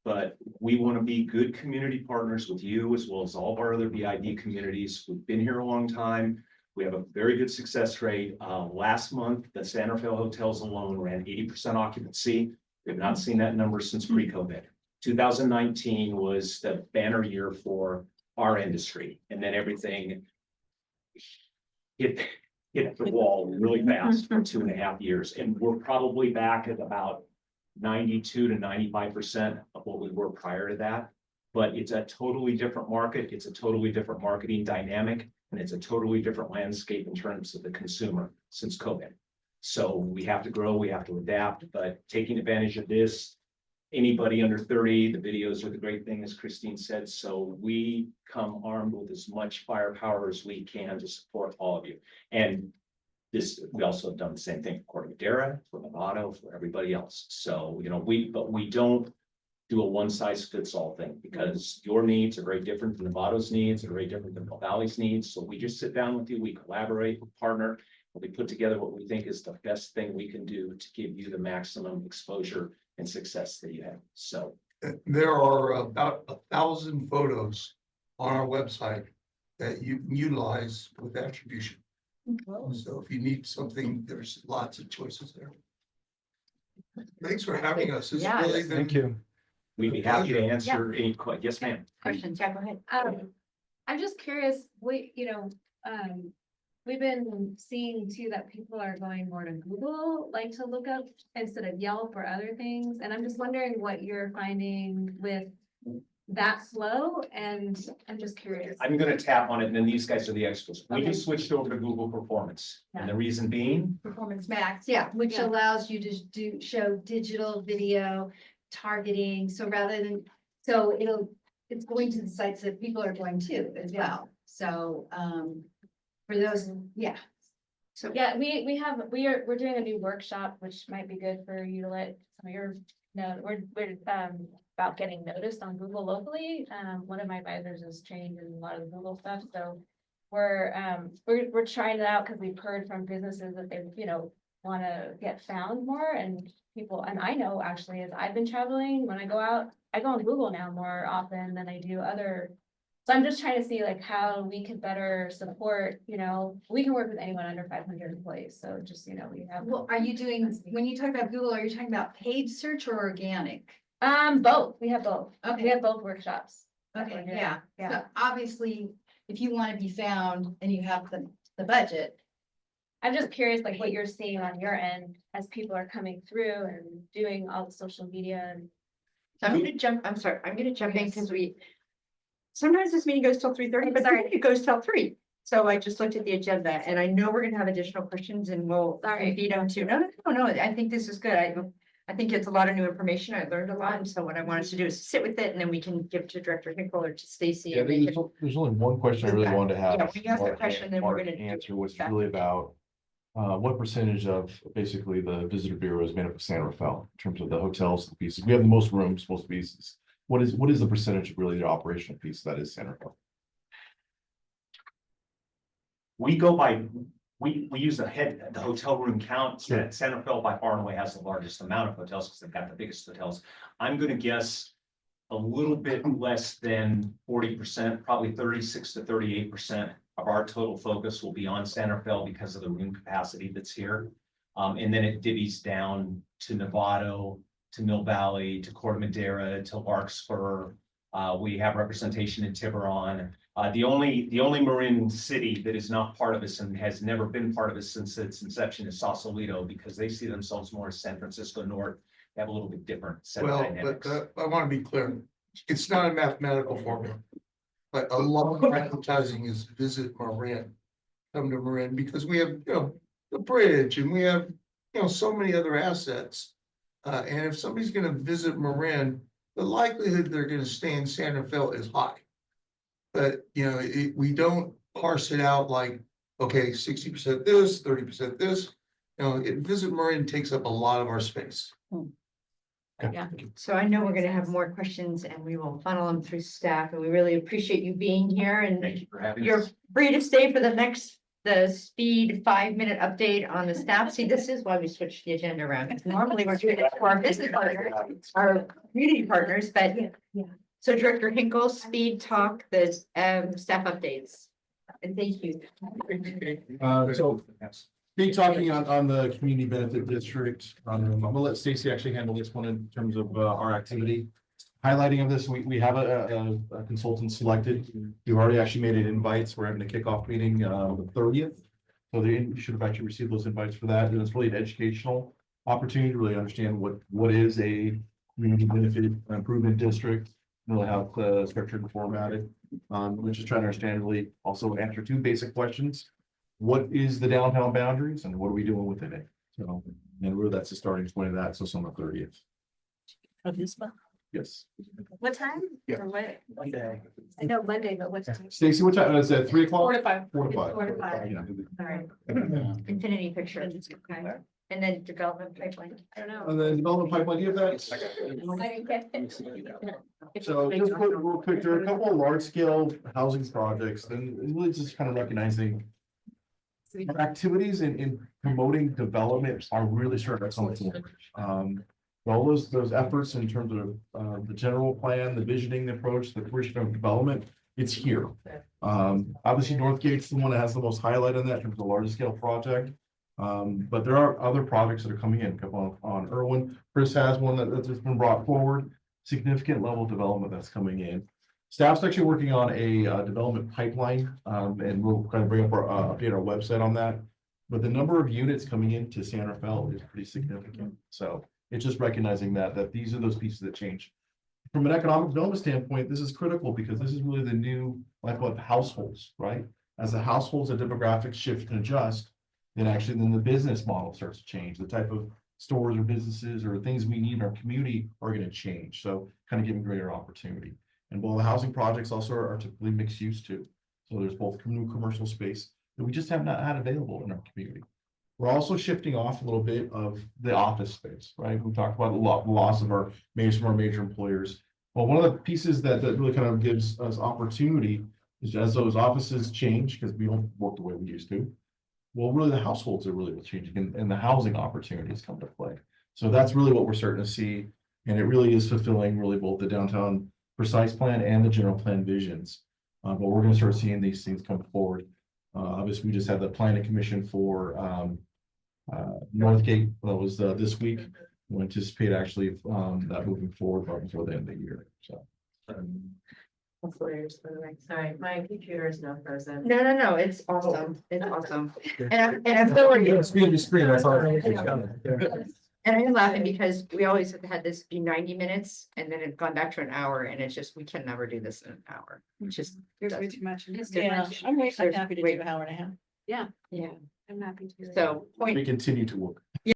but we want to be good community partners with you as well as all of our other BID communities. We've been here a long time. We have a very good success rate. Last month, the San Rafael hotels alone ran 80% occupancy. We have not seen that number since pre-COVID. 2019 was the banner year for our industry, and then everything hit the wall really fast for 2.5 years. And we're probably back at about 92 to 95% of what we were prior to that. But it's a totally different market. It's a totally different marketing dynamic, and it's a totally different landscape in terms of the consumer since COVID. So we have to grow, we have to adapt, but taking advantage of this, anybody under 30, the videos are the great thing, as Christine said. So we come armed with as much firepower as we can to support all of you. And this, we also have done the same thing for Cordillera, for Novato, for everybody else. So, but we don't do a one-size-fits-all thing because your needs are very different than Novato's needs, are very different than Mill Valley's needs. So we just sit down with you, we collaborate, we partner, and we put together what we think is the best thing we can do to give you the maximum exposure and success that you have. So There are about 1,000 photos on our website that you can utilize with attribution. So if you need something, there's lots of choices there. Thanks for having us. It's Yeah. really been- Thank you. we'd be happy to answer any questions. Yes, ma'am. Questions, yeah, go ahead. I'm just curious, we've been seeing too that people are going more to Google, like to look up instead of Yelp or other things. And I'm just wondering what you're finding with that flow, and I'm just curious. I'm gonna tap on it, and then these guys are the experts. We Okay. just switched over to Google Performance, and the reason being, Performance Max, yeah, which Yeah. allows you to show digital video targeting, so rather than, it's going to the sites that people are going to as well, so, for those, yeah. So, Yeah, we're doing a new workshop, which might be good for you to let some of your know. We're about getting noticed on Google locally. One of my advisors is trained in a lot of the Google stuff, so we're trying it out because we've heard from businesses that they, want to get found more, and people, and I know actually, as I've been traveling, when I go out, I go on Google now more often than I do other. So I'm just trying to see like how we can better support, we can work with anyone under 500 employees. So just, we have. well, are you doing, when you talk about Google, are you talking about paid search or organic? Both. We have both. We Okay, have both workshops. that okay, we're doing. yeah, Yeah. so obviously, if you want to be found and you have the budget. I'm just curious, like what you're seeing on your end as people are coming through and doing all the social media and So I'm gonna jump, I'm sorry, I'm gonna jump in because sometimes this meeting goes till 3:30, but then it goes till 3. So I just looked at the agenda and I know we're gonna have additional questions and we'll feed them too. No, I think this is good. I think it's a lot of new information. I learned a lot. And so what I want us to do is sit with it and then we can give to Director Hinkle or to Stacy. Yeah, and they there's, can- there's only one question I really wanted to have. Yeah, when you ask the Mark question, then we're Mark gonna do answer, which is back. really about what percentage of basically the visitor bureau is made up of San Rafael in terms of the hotels, the pieces. We have the most rooms, most pieces. What is the percentage of really the operational piece that is San Rafael? We go by, we use the hotel room count. Sure. Santa Fe by far and away has the largest amount of hotels because they've got the biggest hotels. I'm gonna guess a little bit less than 40%, probably 36 to 38% of our total focus will be on Santa Fe because of the room capacity that's here. And then it divvies down to Novato, to Mill Valley, to Corte Madera, to Larkspur. We have representation in Tiburon. The only Marin city that is not part of this and has never been part of this since its inception is Sausalito, because they see themselves more as San Francisco North. They have a little bit different set of Well, dynamics. but I want to be clear. It's not a mathematical formula. But a lot of advertising is visit Marin, come to Marin, because we have, the bridge and we have, so many other assets. And if somebody's gonna visit Marin, the likelihood they're gonna stay in Santa Fe is high. But, we don't parse it out like, okay, 60% this, 30% this. Visit Marin takes up a lot of our space. Yeah, so I know we're gonna have more questions and we will funnel them through staff and we really appreciate you being here and Thank you for having you're us. free to stay for the speed 5-minute update on the staff. See, this is why we switched the agenda around. 'Cause normally we're doing it for our business partners, our community partners, but so Director Hinkle, speed talk, the staff updates. And thank you. So be talking on the community benefit district. I'm gonna let Stacy actually handle this one in terms of our activity. Highlighting of this, we have a consultant selected. We've already actually made it invites. We're having a kickoff meeting the 30th. So you should have actually received those invites for that. And it's really an educational opportunity to really understand what is a community benefit improvement district, really how it's structured and formatted. We're just trying to understand, really also answer 2 basic questions. What is the downtown boundaries and what are we doing within it? So, and really that's the starting point of that. So it's on the 30th. Of this month. Yes. What time? Yeah. Or what? Monday. I know Monday, but what time? Stacy, what time is that? 3 o'clock? 4 to 5. 4 to 5. 4 to 5. Yeah. All right, infinity picture. Okay. And then development pipeline. I don't know. And then development pipeline, do you have that? I didn't get it. So just real quick, there are a couple of large scale housing projects and really just kind of recognizing our activities in promoting development are really starting to come forward. All those efforts in terms of the general plan, the visioning, the approach, the creation of development, it's here. Obviously Northgate's the one that has the most highlight on that in terms of the largest scale project. But there are other projects that are coming in, a couple on Irwin. Chris has one that's just been brought forward, significant level of development that's coming in. Staff's actually working on a development pipeline, and we'll kind of bring up update our website on that. But the number of units coming into Santa Fe is pretty significant. So it's just recognizing that these are those pieces that change. From an economic development standpoint, this is critical because this is really the new lifeblood of households, right? As the households and demographics shift and adjust, then the business model starts to change. The type of stores or businesses or things we need in our community are going to change. So kind of giving greater opportunity. And while the housing projects also are typically mixed use too. So there's both new commercial space that we just have not had available in our community. We're also shifting off a little bit of the office space, right? We talked about the loss of some of our major employers. Well, one of the pieces that really kind of gives us opportunity is as those offices change, because we don't work the way we used to. Well, really the households are really what's changing and the housing opportunities come to play. So that's really what we're starting to see. And it really is fulfilling really both the downtown precise plan and the general plan visions. But we're going to start seeing these things come forward. Obviously, we just had the planning commission for Northgate that was this week. We anticipate actually that moving forward right before the end of the year. So. Sorry, my computer is now frozen. No, it's awesome. It's awesome. And I feel like. Speed of the screen, I saw. And I'm laughing because we always have had this be 90 minutes and then it's gone back to an hour and it's just, we can never do this in an hour. It's just. There's way doesn't- too much. It's too Yeah, much. I'm There's happy to way- do an hour and a half. Yeah, I'm happy to do it. so We point, continue to work.